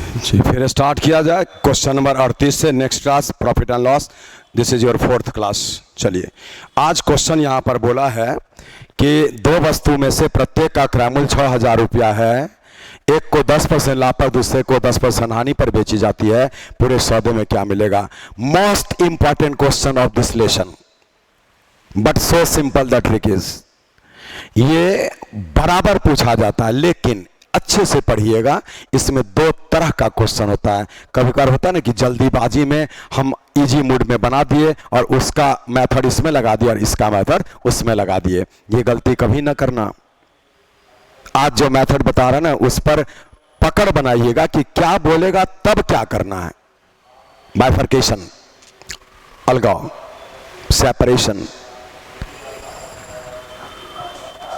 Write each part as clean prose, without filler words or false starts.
जी, फिर स्टार्ट किया जाए क्वेश्चन नंबर 38 से। Next class profit and loss, this is your 4th class. चलिए, आज क्वेश्चन यहाँ पर बोला है कि दो वस्तु में से प्रत्येक का क्रय मूल्य 6,000 रुपया है। एक को 10% लाभ पर, दूसरे को 10% हानि पर बेची जाती है। पूरे सौदे में क्या मिलेगा? Most important question of this lesson, but so simple the trick is. ये बराबर पूछा जाता है, लेकिन अच्छे से पढ़िएगा। इसमें दो तरह का क्वेश्चन होता है। कभी कभार होता है ना कि जल्दीबाजी में हम इजी मूड में बना दिए और उसका मेथड इसमें लगा दिया और इसका मेथड उसमें लगा दिए। ये गलती कभी ना करना। आज जो मेथड बता रहा है ना, उस पर पकड़ बनाइएगा कि क्या बोलेगा तब क्या करना है। बाइफर्केशन, अलगाव, सेपरेशन,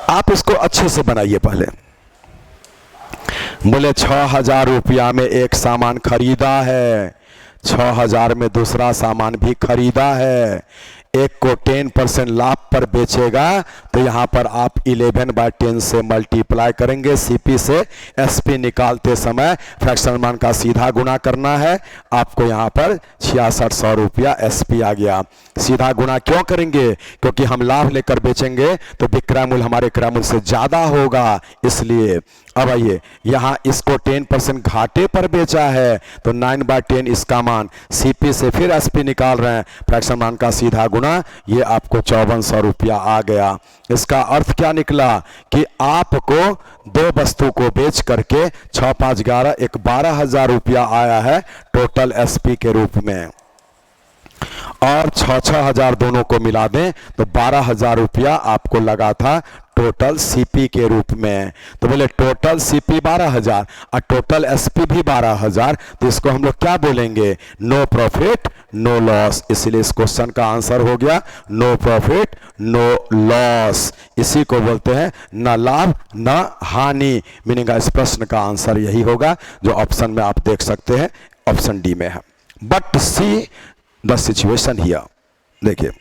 आप इसको अच्छे से बनाइए। पहले बोले 6,000 रुपया में एक सामान खरीदा है, 6,000 में दूसरा सामान भी खरीदा है। एक को 10% लाभ पर बेचेगा तो यहां पर आप 11/10 से मल्टीप्लाई करेंगे। सीपी से एसपी निकालते समय फ्रैक्शनल मान का सीधा गुणा करना है। आपको यहां पर 6600 रुपया एसपी आ गया। सीधा गुणा क्यों करेंगे? क्योंक/, हम लाभ लेकर बेचेंगे तो विक्रय मूल्य हमारे क्रय मूल्य से ज्यादा होगा, इसलिए। अब आइए, यहां इसको 10% घाटे पर बेचा है तो 9/10 इसका मान। सीपी से फिर एसपी निकाल रहे हैं, फ्रैक्शन मान का सीधा गुणा, ये आपको 5400 रुपया आ गया। इसका अर्थ क्या निकला कि आपको दो वस्तु को बेच करके 6, 5, 11, 12,000 रुपया आया है टोटल एसपी के रूप में। और 6,000 दोनों को मिला दें तो 12,000 रुपया आपको लगा था टोटल सीपी के रूप में। तो बोले टोटल सीपी 12,000 और टोटल एसपी भी 12,000, तो इसको हम लोग क्या बोलेंगे? No profit no loss. इसलिए इस क्वेश्चन का आंसर हो गया नो प्रॉफिट नो लॉस। इसी को बोलते हैं न लाभ न हानि। मीनिंग इस प्रश्न का आंसर यही होगा जो ऑप्शन में आप देख सकते हैं, ऑप्शन डी में है। But see the situation here. देखिए,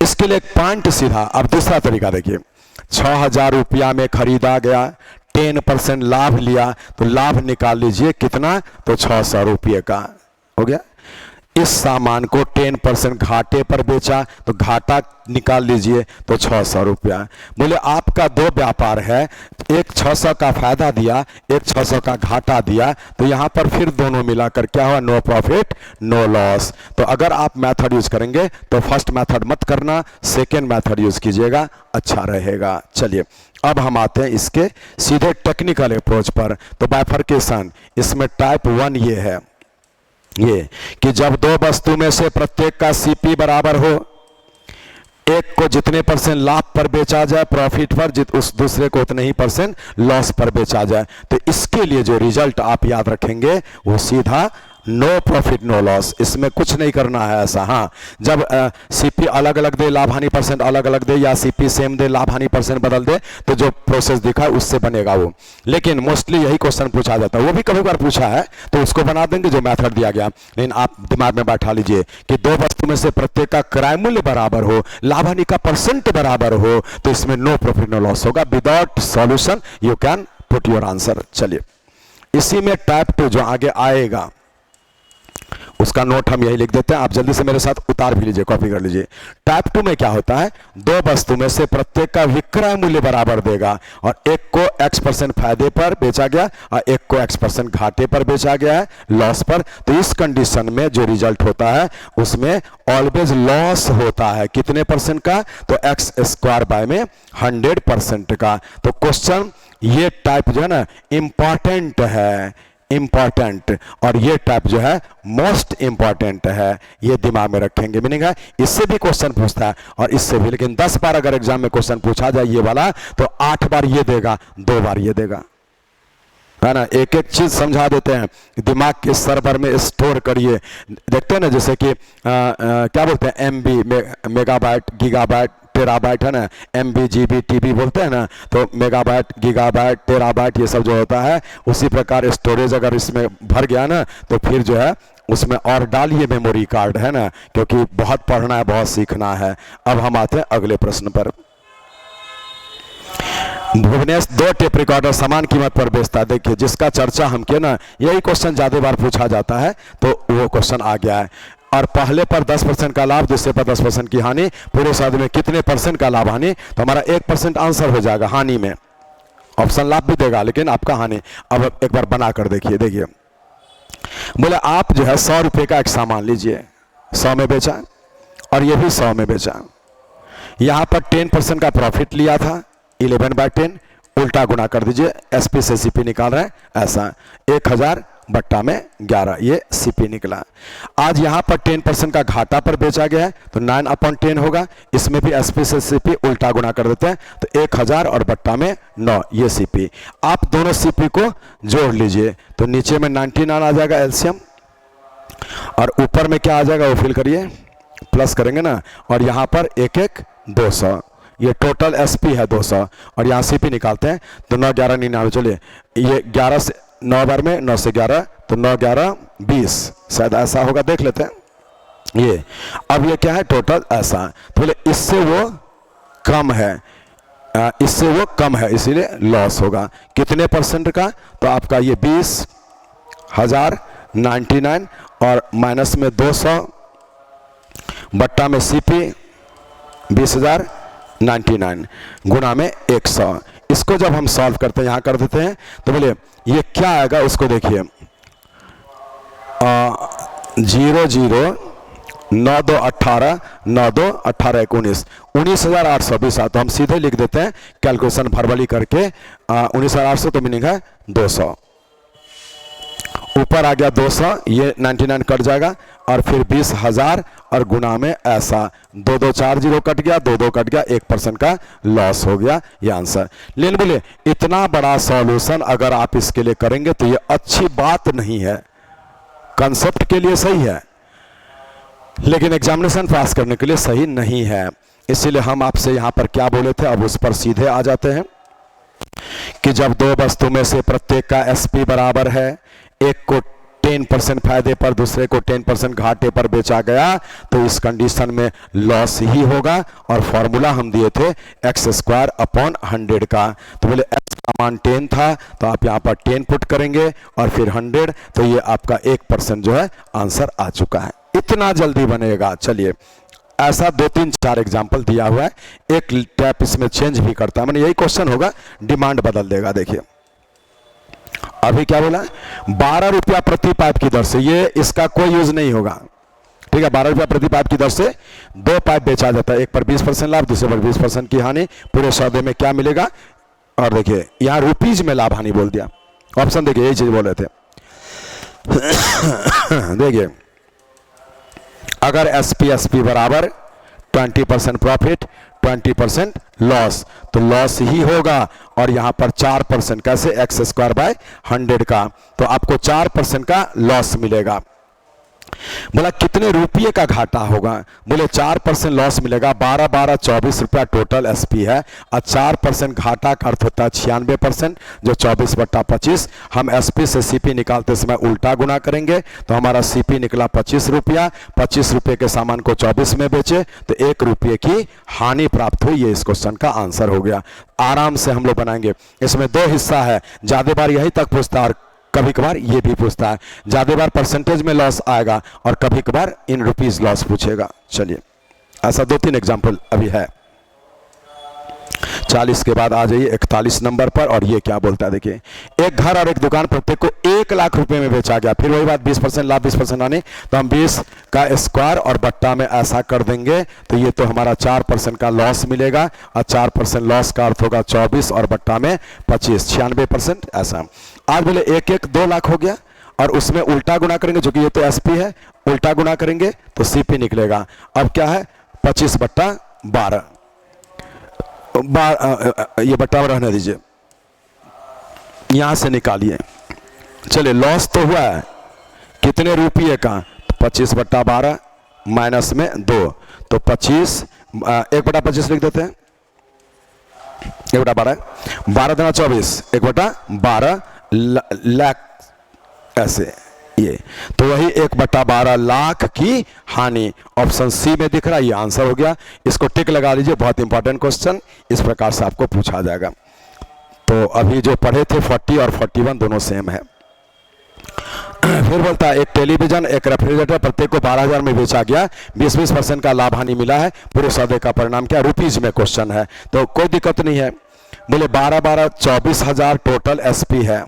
इसके लिए एक पॉइंट सीधा। अब दूसरा तरीका देखिए, 6,000 रुपया में खरीदा गया, 10% लाभ लिया तो लाभ निकाल लीजिए कितना? तो 600 रुपये का हो गया। इस सामान को 10% घाटे पर बेचा तो घाटा निकाल लीजिए तो 600 रुपया। बोले आपका दो व्यापार है, एक 600 का फायदा दिया, एक 600 का घाटा दिया, तो यहां पर फिर दोनों मिलाकर क्या हुआ? No profit no loss. तो अगर आप मेथड यूज करेंगे तो फर्स्ट मेथड मत करना, सेकेंड मेथड यूज कीजिएगा, अच्छा रहेगा। चलिए, अब हम आते हैं इसके सीधे टेक्निकल अप्रोच पर। तो बाइफर्केशन, इसमें टाइप 1 ये है, ये कि जब दो वस्तु में से प्रत्येक का सीपी बराबर हो, एक को जितने % लाभ पर बेचा जाए प्रॉफिट पर, उस दूसरे को उतने ही % लॉस पर बेचा जाए। तो इसके लिए जो रिजल्ट आप याद रखेंगे वो सीधा नो प्रॉफिट नो लॉस। इसमें कुछ नहीं करना है ऐसा। हाँ, जब सीपी अलग अलग दे, लाभ हानि % अलग अलग दे, या सीपी सेम दे, लाभ हानि % बदल दे, तो जो प्रोसेस दिखा है उससे बनेगा वो। लेकिन मोस्टली यही क्वेश्चन पूछा जाता है। वो भी कभी बार पूछा है तो उसको बना देंगे जो मेथड दिया गया। लेकिन आप दिमाग में बैठा लीजिए कि दो वस्तु में से प्रत्येक का क्रय मूल्य बराबर हो, लाभ हानि का % बराबर हो, तो इसमें नो प्रॉफिट नो लॉस होगा। Without solution you can put your answer. चलिए, इसी में टाइप 2 जो आगे आएगा उसका नोट हम यही लिख देते हैं, आप जल्दी से मेरे साथ उतार भी लीजिए, कॉपी कर लीजिए। टाइप 2 में क्या होता है? दो वस्तु में से प्रत्येक का विक्रय मूल्य बराबर देगा और एक को x% फायदे पर बेचा गया और एक को x% घाटे पर बेचा गया है, लॉस पर। तो इस कंडीशन में जो रिजल्ट होता है उसमें ऑलवेज लॉस होता है। कितने % का? तो x² में 100% का। तो क्वेश्चन ये टाइप जो है ना इंपॉर्टेंट है, इंपॉर्टेंट, और ये टाइप जो है मोस्ट इंपॉर्टेंट है। ये दिमाग में रखेंगे। मीनिंग है इससे भी क्वेश्चन पूछता है और इससे भी। लेकिन 10 बार अगर एग्जाम में क्वेश्चन पूछा जाए ये वाला तो 8 बार ये देगा, 2 बार ये देगा, है ना। एक एक चीज समझा देते हैं, दिमाग के सर्वर में स्टोर करिए। देखते हैं ना, जैसे कि क्या बोलते हैं, MB मेगाबाइट, गीगाबाइट, टेराबाइट, है ना। MB GB TB बोलते हैं ना, तो मेगाबाइट, गीगाबाइट, टेराबाइट ये सब जो होता है, उसी प्रकार स्टोरेज अगर इसमें भर गया ना तो फिर जो है उसमें और डालिए मेमोरी कार्ड, है ना, क्योंकि बहुत पढ़ना है, बहुत सीखना है। अब हम आते हैं अगले प्रश्न पर। भुवनेश 2 टेप रिकॉर्डर समान कीमत पर बेचता है। देखिए जिसका चर्चा हम किए ना, यही क्वेश्चन ज़्यादा बार पूछा जाता है, तो वो क्वेश्चन आ गया है। और पहले पर 10% का लाभ, दूसरे पर 10% की हानि, पूरे सौदे में कितने परसेंट का लाभ हानि, तो हमारा 1% आंसर हो जाएगा हानि में। ऑप्शन लाभ भी देगा लेकिन आपका हानि। अब एक बार बना कर देखिए। देखिए बोले आप जो है 100 रुपये का एक सामान लीजिए, 100 में बेचा और ये भी 100 में बेचा। यहाँ पर 10% का प्रॉफिट लिया था, 11/10 उल्टा गुना कर दीजिए, एसपी से सीपी निकाल रहे हैं ऐसा, 1000 बट्टा में 11, ये सीपी निकला। आज यहाँ पर 10% का घाटा पर बेचा गया है तो 9/10 होगा, इसमें भी एसपी से सीपी उल्टा गुना कर देते हैं तो 1000 और बट्टा में 9, ये सीपी। आप दोनों सीपी को जोड़ लीजिए तो नीचे में 99 आ जाएगा एलसीएम, और ऊपर में क्या आ जाएगा वो फिल करिए, प्लस करेंगे ना, और यहाँ पर 1 200, ये टोटल एसपी है 200, और यहाँ सीपी निकालते हैं तो 9 11 99। चलिए ये 11 से 9 बार में 9 से 11 तो 9 11 20, शायद ऐसा होगा, देख लेते हैं ये। अब ये क्या है टोटल ऐसा, तो बोले इससे वो कम है, इससे वो कम है इसीलिए लॉस होगा। कितने परसेंट का, तो आपका ये 20,000 99 और माइनस में 200 बट्टा में सीपी 20,000 99 गुना में 100। इसको जब हम सॉल्व करते हैं, यहाँ कर देते हैं तो बोले ये क्या आएगा उसको देखिए, 0 0 9 2 18 9 2 18 19 19,820। तो हम सीधे लिख देते हैं कैलकुलेशन भरबली करके, 19,800 तो मीनिंग है 200, ऊपर आ गया 200, ये 99 कट जाएगा और फिर 20,000 और गुना में ऐसा 2 2 4 0 कट गया, 2 2 कट गया, 1% का लॉस हो गया, ये आंसर। लेकिन बोले इतना बड़ा सॉल्यूशन अगर आप इसके लिए करेंगे तो ये अच्छी बात नहीं है, कंसेप्ट के लिए सही है लेकिन एग्जामिनेशन पास करने के लिए सही नहीं है। इसीलिए हम आपसे यहाँ पर क्या बोले थे, अब उस पर सीधे आ जाते हैं कि जब दो वस्तु में से प्रत्येक का एसपी बराबर है, एक को 10% फायदे पर दूसरे को 10% घाटे पर बेचा गया तो इस कंडीशन में लॉस ही होगा। और फॉर्मूला हम दिए थे x²/100 का, तो बोले x का मान 10 था तो आप यहाँ पर 10 पुट करेंगे और फिर 100, तो ये आपका 1% जो है आंसर आ चुका है। इतना जल्दी बनेगा। चलिए ऐसा 2 3 4 एग्जाम्पल दिया हुआ है, एक टैप इसमें चेंज भी करता है, मैंने यही क्वेश्चन होगा, डिमांड बदल देगा। देखिए अभी क्या बोला, 12 रुपया प्रति पाइप की दर से, ये इसका कोई यूज नहीं होगा, ठीक है। 12 रुपया प्रति पाइप की दर से 2 पाइप बेचा जाता है, एक पर 20% लाभ, दूसरे पर 20% की हानि, पूरे सौदे में क्या मिलेगा। और देखिए यहां रुपीज में लाभ हानि बोल दिया, ऑप्शन देखिए यही चीज बोल रहे थे। देखिए अगर एसपी बराबर 20% प्रॉफिट 20% लॉस, तो लॉस ही होगा। और यहां पर 4% कैसे, x²/100 का, तो आपको 4% का लॉस मिलेगा। बोला कितने रुपये का घाटा होगा, बोले 4% लॉस मिलेगा, 12 12 24 रुपया टोटल एसपी है, और 4% घाटा का अर्थ होता है 96%, जो 24/25। हम एसपी से सीपी निकालते समय उल्टा गुना करेंगे तो हमारा सीपी निकला 25 रुपया, 25 रुपये के सामान को 24 में बेचे तो 1 रुपये की हानि प्राप्त हुई। ये इस क्वेश्चन का आंसर हो गया। आराम से हम लोग बनाएंगे। इसमें 2 हिस्सा है, ज्यादा बार यही तक पूछता है और कभी कभार ये भी पूछता है। ज्यादा बार परसेंटेज में लॉस आएगा और कभी कभार इन रुपीज लॉस पूछेगा। चलिए ऐसा 2 3 एग्जाम्पल अभी है। 40 के बाद आ जाइए 41 नंबर पर, और ये क्या बोलता है देखिए, एक घर और एक दुकान प्रत्येक को 1 लाख रुपए में बेचा गया। फिर वही बात, 20% लाभ 20% हानि, तो हम 20 का स्क्वायर और बट्टा में ऐसा कर देंगे तो ये तो हमारा 4% का लॉस मिलेगा, और 4% लॉस का अर्थ होगा 24 और बट्टा में 25, 96% ऐसा। आज बोले 1 2 लाख हो गया और उसमें उल्टा गुना करेंगे, जो कि ये तो एसपी है, उल्टा गुना करेंगे तो सीपी निकलेगा। अब क्या है 25/12, ये बट्टा रहने दीजिए, यहां से निकालिए। चलिए लॉस तो हुआ है कितने रुपये का, 25/12 माइनस में 2, तो 25, 1/25 लिख देते हैं, 1/12, 12 दूना 24, 1/12 लाख ऐसे ये, तो वही 1/12 लाख की हानि। ऑप्शन सी में दिख रहा है, ये आंसर हो गया। इसको टिक लगा लीजिए, बहुत इंपॉर्टेंट क्वेश्चन इस प्रकार से आपको पूछा जाएगा। तो अभी जो पढ़े थे 40 और 41 दोनों सेम है। फिर बोलता है एक टेलीविजन एक रेफ्रिजरेटर प्रत्येक को 12,000 में बेचा गया, 20% का लाभ हानि मिला है, पूरे सौदे का परिणाम क्या? रुपीज में क्वेश्चन है, तो कोई दिक्कत नहीं है। बोले 12 24,000 टोटल एसपी है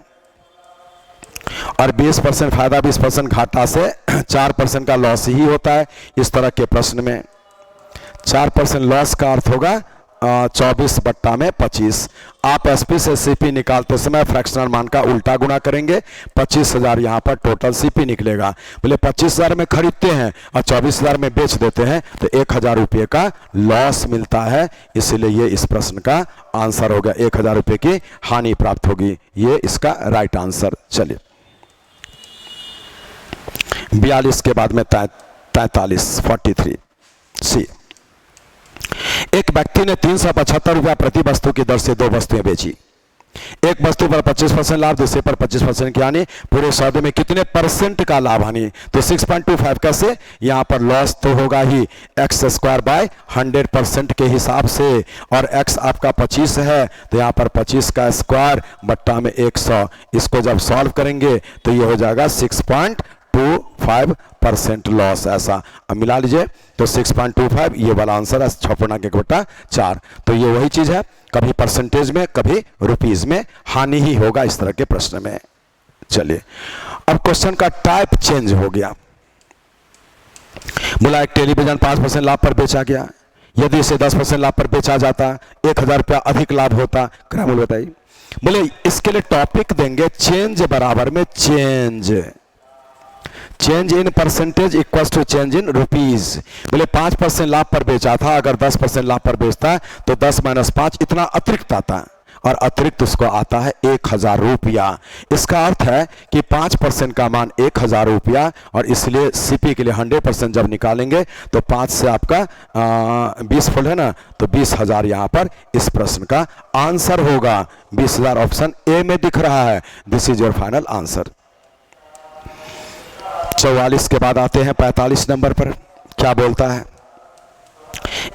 और 20% फायदा 20% घाटा से 4% का लॉस ही होता है। इस तरह के प्रश्न में 4% लॉस का अर्थ होगा 24/25। आप एसपी से सीपी निकालते समय फ्रैक्शनल मान का उल्टा गुना करेंगे, 25,000 यहाँ पर टोटल सीपी निकलेगा। बोले 25,000 में खरीदते हैं और 24,000 में बेच देते हैं तो 1,000 रुपये का लॉस मिलता है, इसलिए ये इस प्रश्न का आंसर हो गया। 1,000 रुपये की हानि प्राप्त होगी, ये इसका राइट आंसर। चलिए 42 के बाद में 43 43 सी। एक व्यक्ति ने 375 रुपया प्रति वस्तु की दर से 2 वस्तुएं बेची। एक वस्तु पर 25% लाभ, दूसरे पर 25% की हानि, पूरे सौदे में कितने परसेंट का लाभ हानि? तो 6.25 कैसे? यहां पर लॉस तो होगा ही x² बाय 100% के हिसाब से, और x आपका 25 है तो यहां पर 25 का स्क्वायर बट्टा में 100। इसको जब सॉल्व करेंगे तो ये हो जाएगा 6.25% लॉस। ऐसा अब मिला लीजिए तो 6.25 ये वाला आंसर है, 6/4। तो ये वही चीज है, कभी परसेंटेज में कभी रुपीज में हानि ही होगा इस तरह के प्रश्न में। चलिए अब क्वेश्चन का टाइप चेंज हो गया। बोला एक टेलीविजन 5% लाभ पर बेचा गया, यदि इसे 10% लाभ पर बेचा जाता 1,000 रुपया अधिक लाभ होता, क्या मूल्य बताइए। बोले इसके लिए टॉपिक देंगे चेंज बराबर में change in percentage equal to change in rupees. बोले 5% लाभ पर बेचा था, अगर 10% लाभ पर बेचता तो 10 - 5 इतना अतिरिक्त आता है, और अतिरिक्त उसको आता है 1,000 रुपया। इसका अर्थ है कि 5% का मान 1,000 रुपया, और इसलिए सीपी के लिए 100% जब निकालेंगे तो 5 से आपका 20 फुल है ना, तो 20,000 यहां पर इस प्रश्न का आंसर होगा। 20,000 ऑप्शन ए में दिख रहा है। This is your final answer. 44 के बाद आते हैं 45 नंबर पर। क्या बोलता है?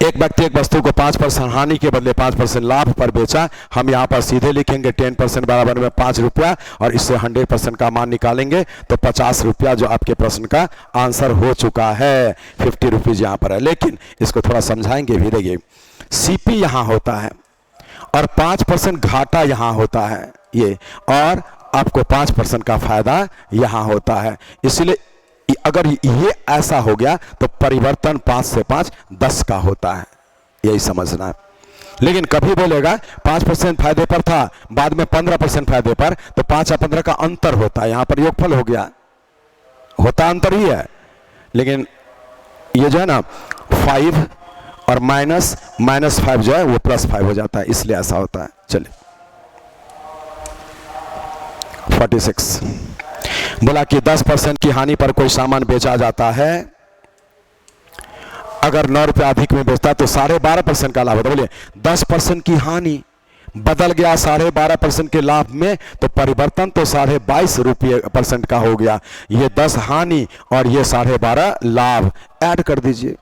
एक व्यक्ति एक वस्तु को 5% हानि के बदले 5% लाभ पर बेचा। हम यहाँ पर सीधे लिखेंगे 10% बराबर में 5 रुपया, और इससे 100% का मान निकालेंगे तो 50 रुपया जो आपके प्रश्न का आंसर हो चुका है। 50 रुपीज यहाँ पर है, लेकिन इसको थोड़ा समझाएंगे भी। देखिए सीपी यहाँ होता है और 5% घाटा यहाँ होता है ये, और आपको 5% का फायदा यहाँ होता है। इसलिए अगर ये ऐसा हो गया तो परिवर्तन 5 से 5 10 का होता है, यही समझना है। लेकिन कभी बोलेगा 5% फायदे पर था, बाद में 15% फायदे पर, तो 5 और 15 का अंतर होता है। यहां पर योगफल हो गया, होता अंतर ही है, लेकिन ये जो है ना 5 और -5 जो है वो +5 हो जाता है, इसलिए ऐसा होता है। चलिए 46 बोला कि 10% की हानि पर कोई सामान बेचा जाता है, अगर 9 रुपया अधिक में बेचता तो 12.5% का लाभ होता है। बोले 10% की हानि बदल गया 12.5% के लाभ में, तो परिवर्तन तो 22.5% का हो गया। ये 10 हानि और ये 12.5 लाभ, ऐड कर दीजिए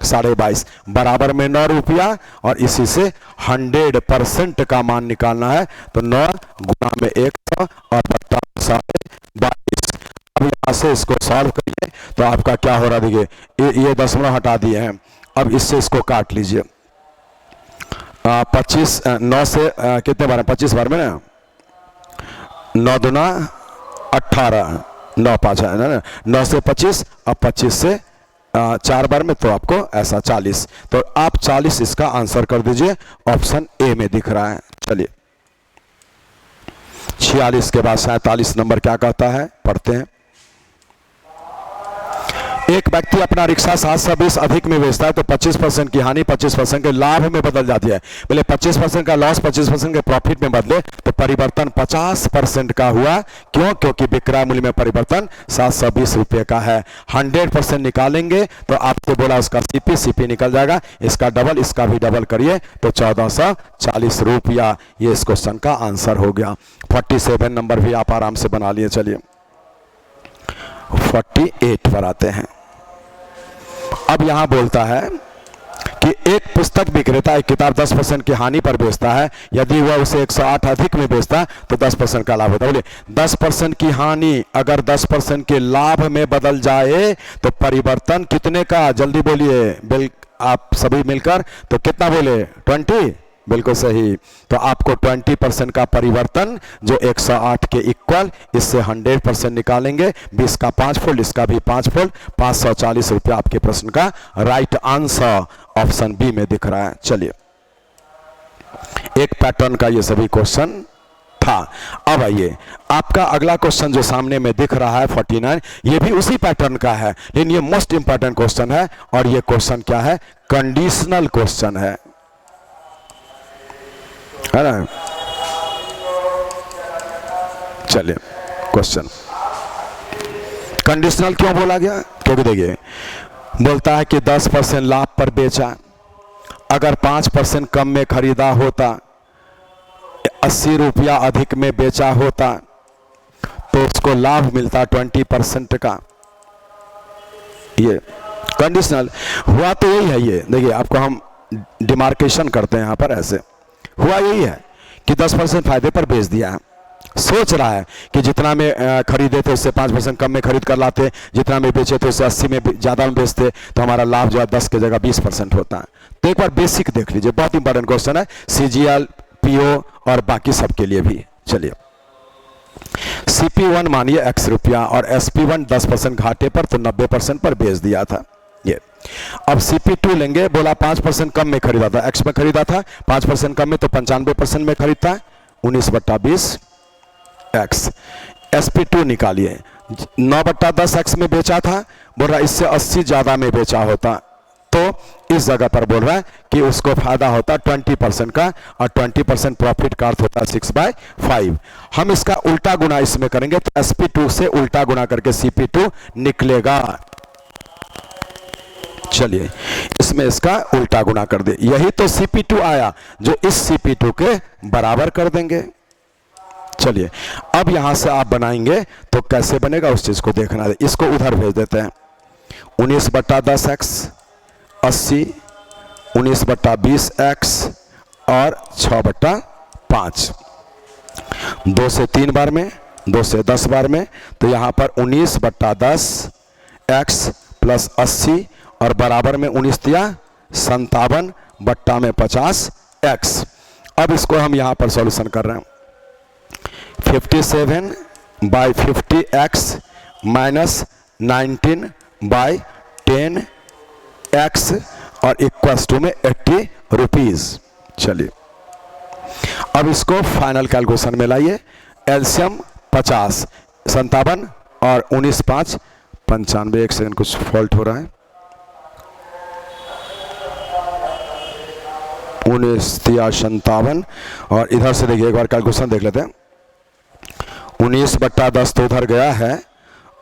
22.5 बराबर में 9 रुपया, और इसी से 100% का मान निकालना है तो 9 गुना में 100 और बट्टा 22। अब यहां से इसको सॉल्व करिए तो आपका क्या हो रहा है, देखिए ये दशमलव हटा दिए हैं। अब इससे इसको काट लीजिए। 25 9 से कितने बार है? 25 बार में ना, 9 दूना 18, 9 5 है ना, 9 से 25, अब 25 से 4 बार में, तो आपको ऐसा 40। तो आप 40 इसका आंसर कर दीजिए, ऑप्शन ए में दिख रहा है। चलिए 46 के बाद 47 नंबर क्या कहता है, पढ़ते हैं। एक व्यक्ति अपना रिक्शा 720 अधिक में बेचता है तो 25% की हानि 25% के लाभ में बदल जाती है। बोले 25% का लॉस 25% के प्रॉफिट में बदले तो परिवर्तन 50% का हुआ। क्यों? क्योंकि विक्रय मूल्य में परिवर्तन 720 रुपये का है। 100% निकालेंगे तो आपको बोला उसका सीपी निकल जाएगा, इसका डबल, इसका भी डबल करिए तो 1440 रुपया। ये इस क्वेश्चन का आंसर हो गया। 47 नंबर भी आप आराम से बना लिए। चलिए 48 पर आते हैं। अब यहां बोलता है कि एक पुस्तक विक्रेता एक किताब 10% की हानि पर बेचता है, यदि वह उसे 108 अधिक में बेचता तो 10% का लाभ होता है। बोलिए 10% की हानि अगर 10% के लाभ में बदल जाए तो परिवर्तन कितने का, जल्दी बोलिए, आप सभी मिलकर तो कितना बोले, 20, बिल्कुल सही। तो आपको 20% का परिवर्तन जो 108 के इक्वल, इससे 100% निकालेंगे, 20 का 5 फोल्ड, इसका भी 5 फोल्ड, 540 रुपया आपके प्रश्न का राइट आंसर ऑप्शन बी में दिख रहा है। चलिए, एक पैटर्न का ये सभी क्वेश्चन था। अब आइए आपका अगला क्वेश्चन जो सामने में दिख रहा है 49, ये भी उसी पैटर्न का है, लेकिन ये मोस्ट इंपॉर्टेंट क्वेश्चन है। और ये क्वेश्चन क्या है, कंडीशनल क्वेश्चन है ना। चलिए, क्वेश्चन कंडीशनल क्यों बोला गया, क्योंकि देखिए बोलता है कि 10% लाभ पर बेचा, अगर 5% कम में खरीदा होता, 80 रुपया अधिक में बेचा होता तो उसको लाभ मिलता 20% का। ये कंडीशनल हुआ तो यही है। ये देखिए आपको हम डिमार्केशन करते हैं यहां पर, ऐसे हुआ यही है कि 10% फायदे पर बेच दिया है, सोच रहा है कि जितना में खरीदे थे उससे 5% कम में खरीद कर लाते, जितना में बेचे थे उससे 80 में ज़्यादा में बेचते, तो हमारा लाभ जो है 10 की जगह 20% होता है। तो एक बार बेसिक देख लीजिए, बहुत इंपॉर्टेंट क्वेश्चन है, CGL, PO और बाकी सबके लिए भी। चलिए, CP1 मानिए x रुपया और SP1 10% घाटे पर तो 90% पर बेच दिया था। ये अब CP2 लेंगे, बोला 5% कम में खरीदा था, x में खरीदा था, 5% कम में तो 95% में खरीदता है, 19/20 x। SP2 निकालिए, 9/10 x में बेचा था, बोल रहा इससे 80 ज्यादा में बेचा होता तो इस जगह पर बोल रहा है कि उसको फायदा होता 20% का, और 20% प्रॉफिट का अर्थ होता है 6/5। हम इसका उल्टा गुना इसमें करेंगे तो SP2 से उल्टा गुना करके CP2 निकलेगा। चलिए, इसमें इसका उल्टा गुना कर दे, यही तो CP2 आया जो इस CP2 के बराबर कर देंगे। चलिए, अब यहां से आप बनाएंगे तो कैसे बनेगा उस चीज को देखना है। इसको उधर भेज देते हैं, 19/10 x 80, 19/20 x और 6/5, 2 से 3 बार में, 2 से 10 बार में, तो यहां पर 19/10 x प्लस 80 और बराबर में 19 दिया 57 बट्टा में 50 x। अब इसको हम यहां पर सॉल्यूशन कर रहे हैं, 57/50 x माइनस 19/10 x और इक्वल्स टू में 80 रुपीज। चलिए, अब इसको फाइनल कैलकुलेशन में लाइए, एलसीएम 50, 57 और 19/5 95। एक सेकंड, कुछ फॉल्ट हो रहा है, 19/57 और इधर से देखिए एक बार कैलकुलेशन देख लेते हैं, 19/10 तो उधर गया है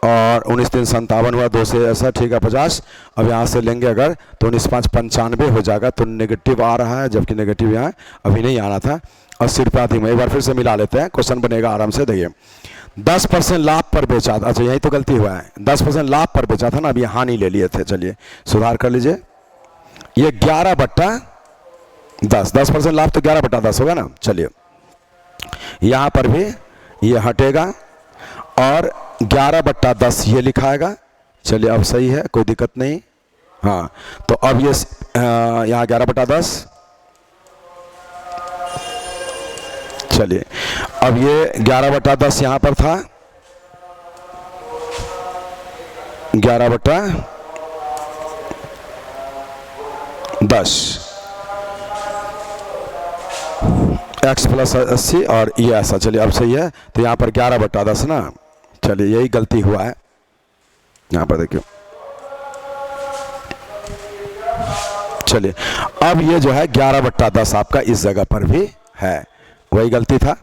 और 19/57 हुआ, 2 से ऐसा, ठीक है 50। अब यहाँ से लेंगे अगर तो 19/5 95 हो जाएगा, तो नेगेटिव आ रहा है, जबकि नेगेटिव यहाँ अभी नहीं आना था, 80 रुपया अधिक में। एक बार फिर से मिला लेते हैं, क्वेश्चन बनेगा आराम से। देखिए 10% लाभ पर बेचा था, अच्छा यही तो गलती हुआ है, 10% लाभ पर बेचा था ना, अभी हानि ले लिए थे। चलिए सुधार कर लीजिए, ये 11/10, 10% लाभ तो 11/10 होगा ना। चलिए यहाँ पर भी ये हटेगा और 11/10 ये लिखाएगा। चलिए अब सही है, कोई दिक्कत नहीं। हाँ, तो अब ये यहाँ 11/10, चलिए अब ये 11/10 यहाँ पर था, 11/10 x प्लस 80 और ये ऐसा। चलिए अब सही है, तो यहाँ पर 11/10 ना। चलिए यही गलती हुआ है, यहाँ पर देखिए। चलिए अब ये जो है 11/10 आपका इस जगह पर भी है, वही गलती था।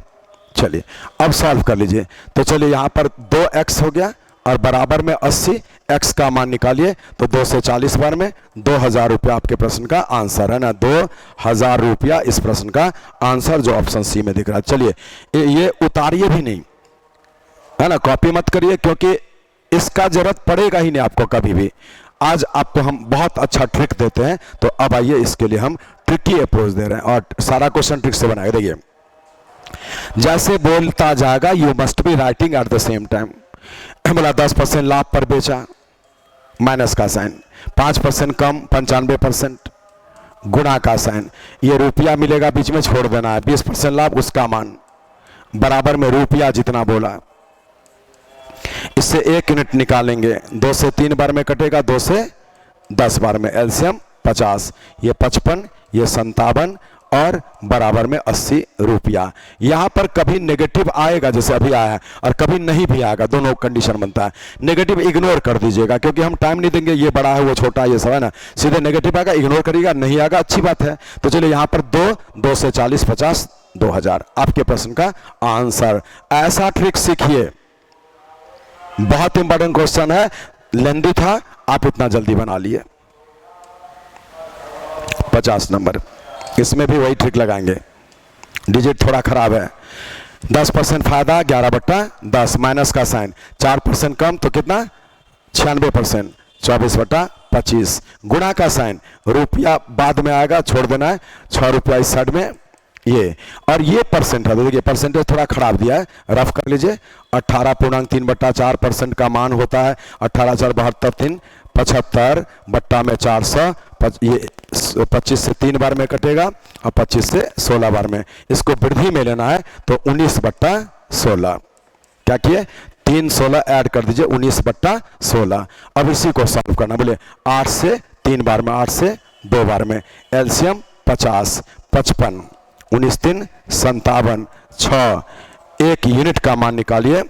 चलिए अब सॉल्व कर लीजिए, तो चलिए यहाँ पर 2x हो गया और बराबर में 80, x का मान निकालिए तो 2 से 40 बार में 2000 रुपया आपके प्रश्न का आंसर है ना, 2000 रुपया इस प्रश्न का आंसर जो ऑप्शन सी में दिख रहा है। चलिए ये उतारिए भी नहीं, है ना, कॉपी मत करिए, क्योंकि इसका जरूरत पड़ेगा ही नहीं आपको कभी भी। आज आपको हम बहुत अच्छा ट्रिक देते हैं, तो अब आइए इसके लिए हम ट्रिकी अप्रोच दे रहे हैं और सारा क्वेश्चन ट्रिक से बनाए। देखिए जैसे बोलता जाएगा you must be writing at the same time. बोला 10% लाभ पर बेचा, माइनस का साइन, 5% कम 95%, गुणा का साइन, ये रुपया मिलेगा बीच में छोड़ देना है, 20% लाभ उसका मान बराबर में रुपया जितना बोला। इससे 1 यूनिट निकालेंगे, 2 से 3 बार में कटेगा, 2 से 10 बार में, एलसीएम 50, ये 55, ये 57 और बराबर में 80 रुपया। यहां पर कभी नेगेटिव आएगा जैसे अभी आया है और कभी नहीं भी आएगा, दोनों कंडीशन बनता है। नेगेटिव इग्नोर कर दीजिएगा क्योंकि हम टाइम नहीं देंगे, ये बड़ा है वो छोटा है ये सब है ना, सीधे नेगेटिव आएगा इग्नोर करिएगा, नहीं आएगा अच्छी बात है। तो चलिए यहां पर 2 से 40 50 2000 आपके प्रश्न का आंसर। ऐसा ट्रिक सीखिए, बहुत इंपॉर्टेंट क्वेश्चन है, लेंदी था, आप इतना जल्दी बना लिए। 50 नंबर, इसमें भी वही ट्रिक लगाएंगे, डिजिट थोड़ा खराब है। 10% फायदा 11/10, माइनस का साइन, 4% कम तो कितना 96%, 24/25, गुणा का साइन, रुपया बाद में आएगा छोड़ देना है, 6 रुपया इस साइड में ये, और ये परसेंट है, देखिए परसेंटेज थोड़ा खराब दिया है, रफ कर लीजिए। 18.3/4% का मान होता है 18,472 75 बट्टा में 400, ये 25 से 3 बार में कटेगा और 25 से 16 बार में। इसको वृद्धि में लेना है तो 19/16, क्या किए 3 16 ऐड कर दीजिए, 19/16। अब इसी को सॉल्व करना, बोले 8 से 3 बार में, 8 से 2 बार में, एलसीएम 50 55, 19 3 57, 6, 1 यूनिट का मान निकालिए,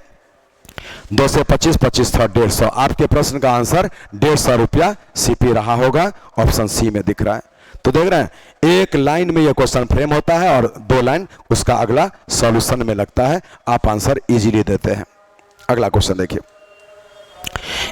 2 से 25 25 था 150। आपके प्रश्न का आंसर 150 रुपया सीपी रहा होगा, ऑप्शन सी में दिख रहा है। तो देख रहे हैं, एक लाइन में यह क्वेश्चन फ्रेम होता है और 2 लाइन उसका अगला सॉल्यूशन में लगता है, आप आंसर इजीली देते हैं। अगला क्वेश्चन देखिए,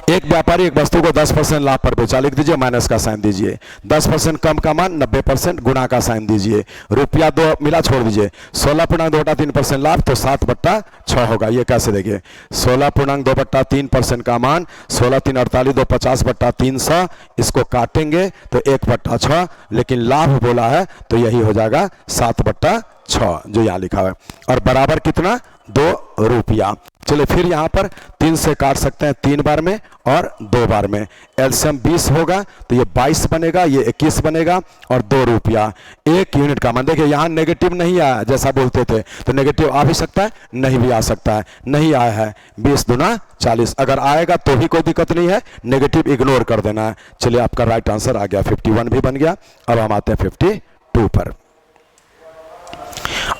एक व्यापारी एक वस्तु को 10% लाभ पर बेचा, लिख दीजिए, माइनस का साइन दीजिए, 10% कम का मान 90%, गुणा का साइन दीजिए, रुपया 2 मिला छोड़ दीजिए, 16.2/3% लाभ तो 7/6 होगा। ये कैसे देखिए, 16.2/3% का मान 16 3 48 2 50/300, इसको काटेंगे तो 1/6, लेकिन लाभ बोला है तो यही हो जाएगा 7/6 जो यहाँ लिखा हुआ है, और बराबर कितना 2 रुपया। चलिए फिर यहाँ पर 3 से काट सकते हैं 3 बार में और 2 बार में, एलसीएम 20 होगा तो ये 22 बनेगा, ये 21 बनेगा और 2 रुपया। 1 यूनिट का मान, देखिए यहाँ नेगेटिव नहीं आया जैसा बोलते थे, तो नेगेटिव आ भी सकता है नहीं भी आ सकता है, नहीं आया है, 20 दूना 40, अगर आएगा तो भी कोई दिक्कत नहीं है, नेगेटिव इग्नोर कर देना है। चलिए आपका राइट आंसर आ गया, 51 भी बन गया। अब हम आते हैं 52 पर।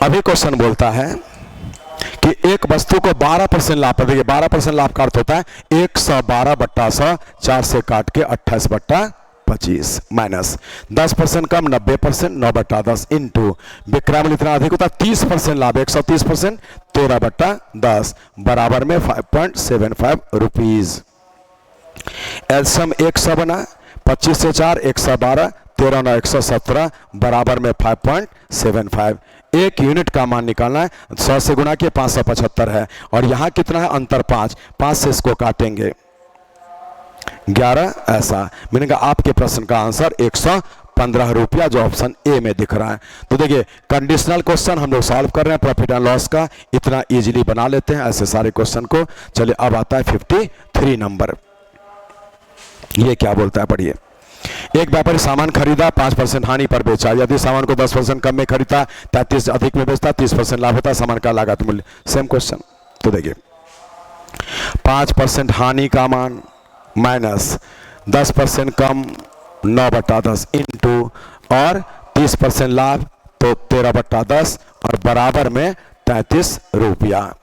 अभी क्वेश्चन बोलता है कि एक वस्तु को 12% लाभ पर, देखिए 12% लाभ का अर्थ होता है 112/100, 4 से काट के 28/25, माइनस 10% कम 90%, 9/10 इंटू विक्रय इतना अधिक होता है 30% लाभ, 130%, 13/10 बराबर में 5.75 रुपीज। एलसीएम 100 बना, 25 से 4 112, 13 9 117 बराबर में 5.75। 1 यूनिट का मान निकालना है, 100 से गुणा किए 575 है, और यहां कितना है अंतर 5 से इसको काटेंगे 11, ऐसा मिलेगा। आपके प्रश्न का आंसर 115 रुपया जो ऑप्शन ए में दिख रहा है। तो देखिए कंडीशनल क्वेश्चन हम लोग सॉल्व कर रहे हैं, प्रॉफिट एंड लॉस का इतना इजीली बना लेते हैं ऐसे सारे क्वेश्चन को। चलिए अब आता है 53 नंबर, ये क्या बोलता है पढ़िए। एक व्यापारी सामान खरीदा, 5% हानि पर बेचा, यदि सामान को 10% कम में खरीदा 33 अधिक में बेचता 30% लाभ होता, सामान का लागत मूल्य। सेम क्वेश्चन, तो देखिए 5% हानि का मान माइनस 10% कम 9/10 इंटू और 30% लाभ तो 13/10 और बराबर में 33 रुपया।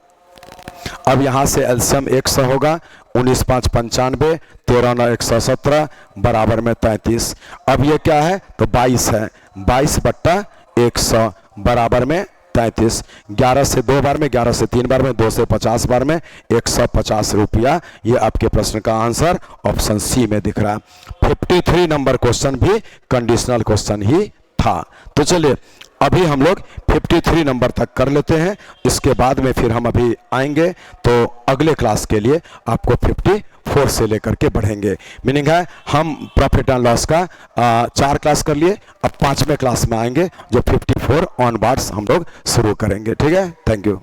अब यहां से एलसीएम 100 होगा, 19 5 95, 13 9 117 बराबर में 33। अब ये क्या है तो 22 है, 22/100 बराबर में 33। 11 से 2 बार में, 11 से 3 बार में, 2 से 50 बार में 150 रुपया। ये आपके प्रश्न का आंसर ऑप्शन सी में दिख रहा है। 53 नंबर क्वेश्चन भी कंडीशनल क्वेश्चन ही था। तो चलिए अभी हम लोग 53 नंबर तक कर लेते हैं, इसके बाद में फिर हम अभी आएंगे तो अगले क्लास के लिए आपको 54 54 से लेकर के बढ़ेंगे। मीनिंग है हम प्रॉफिट एंड लॉस का 4 क्लास कर लिए, अब 5वें क्लास में आएंगे जो 54 ऑनवर्ड्स हम लोग शुरू करेंगे। ठीक है, थैंक यू।